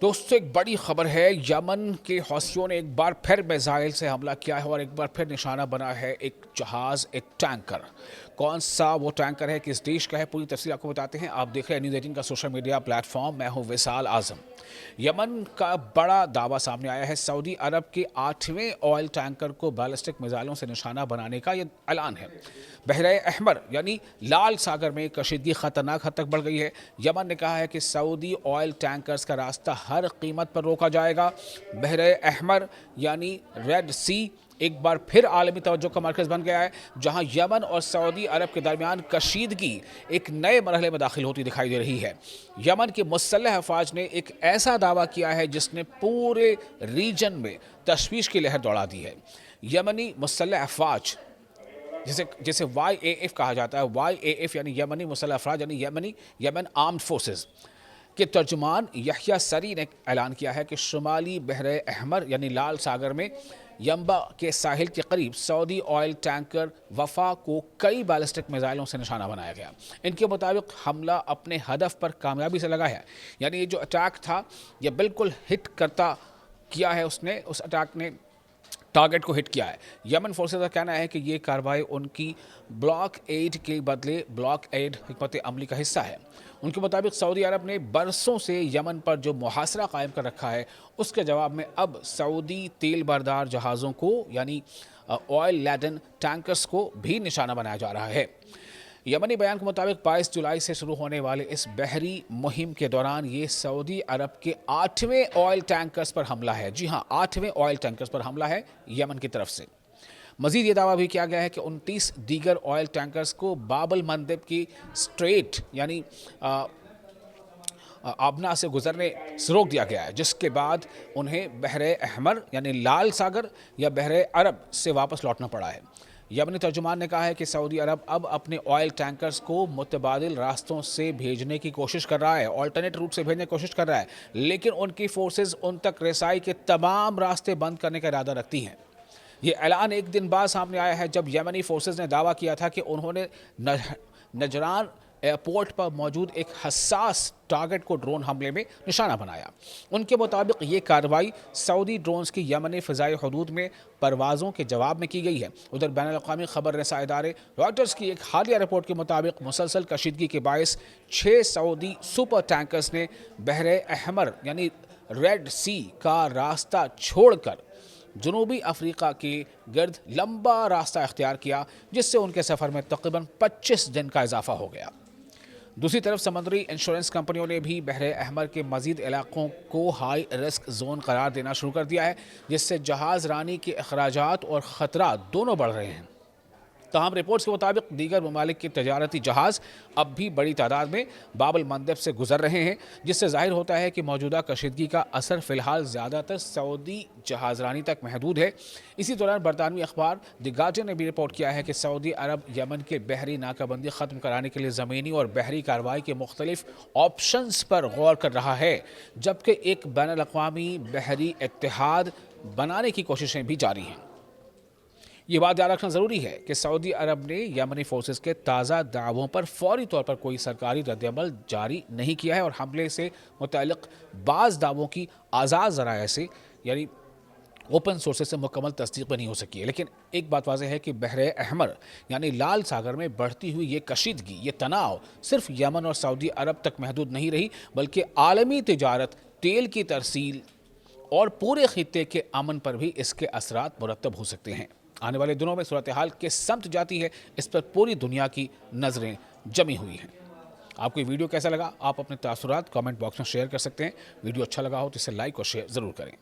دوستوں ایک بڑی خبر ہے، یمن کے حوثیوں نے ایک بار پھر میزائل سے حملہ کیا ہے اور ایک بار پھر نشانہ بنا ہے ایک جہاز، ایک ٹینکر۔ کون سا وہ ٹینکر ہے، کس دیش کا ہے، پوری تفصیل آپ کو بتاتے ہیں۔ آپ دیکھ رہے ہیں نیوز 18 کا سوشل میڈیا پلیٹ فارم، میں ہوں وصال اعظم۔ یمن کا بڑا دعویٰ سامنے آیا ہے، سعودی عرب کے 8ویں آئل ٹینکر کو بیلسٹک میزائلوں سے نشانہ بنانے کا یہ اعلان ہے۔ بحر احمر یعنی لال ساگر میں کشیدگی خطرناک حد تک بڑھ گئی ہے۔ یمن نے کہا ہے کہ سعودی آئل ٹینکرز کا راستہ ہر قیمت پر روکا جائے گا۔ بحر احمر یعنی ریڈ سی ایک بار پھر عالمی توجہ کا مرکز بن گیا ہے، جہاں یمن اور سعودی عرب کے درمیان کشیدگی ایک نئے مرحلے میں داخل ہوتی دکھائی دے رہی ہے۔ یمن کی مسلح افواج نے ایک ایسا دعویٰ کیا ہے جس نے پورے ریجن میں تشویش کی لہر دوڑا دی ہے۔ یمنی مسلح افواج جسے وائی اے ایف کہا جاتا ہے، وائی اے ایف یعنی یمنی مسلح افواج یعنی یمن آرمڈ فورسز کے ترجمان یحییٰ سری نے اعلان کیا ہے کہ شمالی بحر احمر یعنی لال ساگر میں ینبع کے ساحل کے قریب سعودی آئل ٹینکر وفا کو کئی بیلسٹک میزائلوں سے نشانہ بنایا گیا۔ ان کے مطابق حملہ اپنے ہدف پر کامیابی سے لگا ہے، یعنی یہ جو اٹیک تھا یہ بالکل ہٹ کرتا کیا ہے، اس اٹیک نے ٹارگٹ کو ہٹ کیا ہے۔ یمن فورسز کا کہنا ہے کہ یہ کارروائی ان کی بلاک ایڈ کے بدلے بلاک ایڈ حکمت عملی کا حصہ ہے۔ ان کے مطابق سعودی عرب نے برسوں سے یمن پر جو محاصرہ قائم کر رکھا ہے، اس کے جواب میں اب سعودی تیل بردار جہازوں کو یعنی آئل لیڈن ٹینکرز کو بھی نشانہ بنایا جا رہا ہے۔ یمنی بیان کے مطابق 22 جولائی سے شروع ہونے والے اس بحری مہم کے دوران یہ سعودی عرب کے 8ویں آئل ٹینکرز پر حملہ ہے۔ جی ہاں، 8ویں آئل ٹینکرز پر حملہ ہے یمن کی طرف سے۔ مزید یہ دعویٰ بھی کیا گیا ہے کہ 29 دیگر آئل ٹینکرز کو باب المندب کی اسٹریٹ یعنی آبنا سے گزرنے سے روک دیا گیا ہے، جس کے بعد انہیں بحر احمر یعنی لال ساگر یا بحر عرب سے واپس لوٹنا پڑا ہے۔ یمنی ترجمان نے کہا ہے کہ سعودی عرب اب اپنے آئل ٹینکرز کو متبادل راستوں سے بھیجنے کی کوشش کر رہا ہے، آلٹرنیٹ روٹ سے بھیجنے کی کوشش کر رہا ہے، لیکن ان کی فورسز ان تک رسائی کے تمام راستے بند کرنے کا ارادہ رکھتی ہیں۔ یہ اعلان ایک دن بعد سامنے آیا ہے جب یمنی فورسز نے دعویٰ کیا تھا کہ انہوں نے نجران ایئرپورٹ پر موجود ایک حساس ٹارگٹ کو ڈرون حملے میں نشانہ بنایا۔ ان کے مطابق یہ کارروائی سعودی ڈرونز کی یمنی فضائی حدود میں پروازوں کے جواب میں کی گئی ہے۔ ادھر بین الاقوامی خبر رساں ادارے رائٹرز کی ایک حالیہ رپورٹ کے مطابق مسلسل کشیدگی کے باعث 6 سعودی سپر ٹینکرز نے بحر احمر یعنی ریڈ سی کا راستہ چھوڑ کر جنوبی افریقہ کے گرد لمبا راستہ اختیار کیا، جس سے ان کے سفر میں تقریباً 25 دن کا اضافہ ہو گیا۔ دوسری طرف سمندری انشورنس کمپنیوں نے بھی بحر احمر کے مزید علاقوں کو ہائی رسک زون قرار دینا شروع کر دیا ہے، جس سے جہاز رانی کے اخراجات اور خطرات دونوں بڑھ رہے ہیں۔ تاہم رپورٹس کے مطابق دیگر ممالک کے تجارتی جہاز اب بھی بڑی تعداد میں باب المندب سے گزر رہے ہیں، جس سے ظاہر ہوتا ہے کہ موجودہ کشیدگی کا اثر فی الحال زیادہ تر سعودی جہاز رانی تک محدود ہے۔ اسی دوران برطانوی اخبار دی گارڈین نے بھی رپورٹ کیا ہے کہ سعودی عرب یمن کے بحری ناکہ بندی ختم کرانے کے لیے زمینی اور بحری کارروائی کے مختلف آپشنز پر غور کر رہا ہے، جبکہ ایک بین الاقوامی بحری اتحاد بنانے کی کوششیں بھی جاری ہیں۔ یہ بات یاد رکھنا ضروری ہے کہ سعودی عرب نے یمنی فورسز کے تازہ دعووں پر فوری طور پر کوئی سرکاری رد عمل جاری نہیں کیا ہے اور حملے سے متعلق بعض دعووں کی آزاد ذرائع سے یعنی اوپن سورسز سے مکمل تصدیق بھی نہیں ہو سکی ہے۔ لیکن ایک بات واضح ہے کہ بحر احمر یعنی لال ساگر میں بڑھتی ہوئی یہ کشیدگی، یہ تناؤ صرف یمن اور سعودی عرب تک محدود نہیں رہی، بلکہ عالمی تجارت، تیل کی ترسیل اور پورے خطے کے امن پر بھی اس کے اثرات مرتب ہو سکتے ہیں۔ آنے والے دنوں میں صورتحال کس سمت جاتی ہے، اس پر پوری دنیا کی نظریں جمی ہوئی ہیں۔ آپ کو یہ ویڈیو کیسا لگا؟ آپ اپنے تاثرات کامنٹ باکس میں شیئر کر سکتے ہیں۔ ویڈیو اچھا لگا ہو تو اسے لائک اور شیئر ضرور کریں۔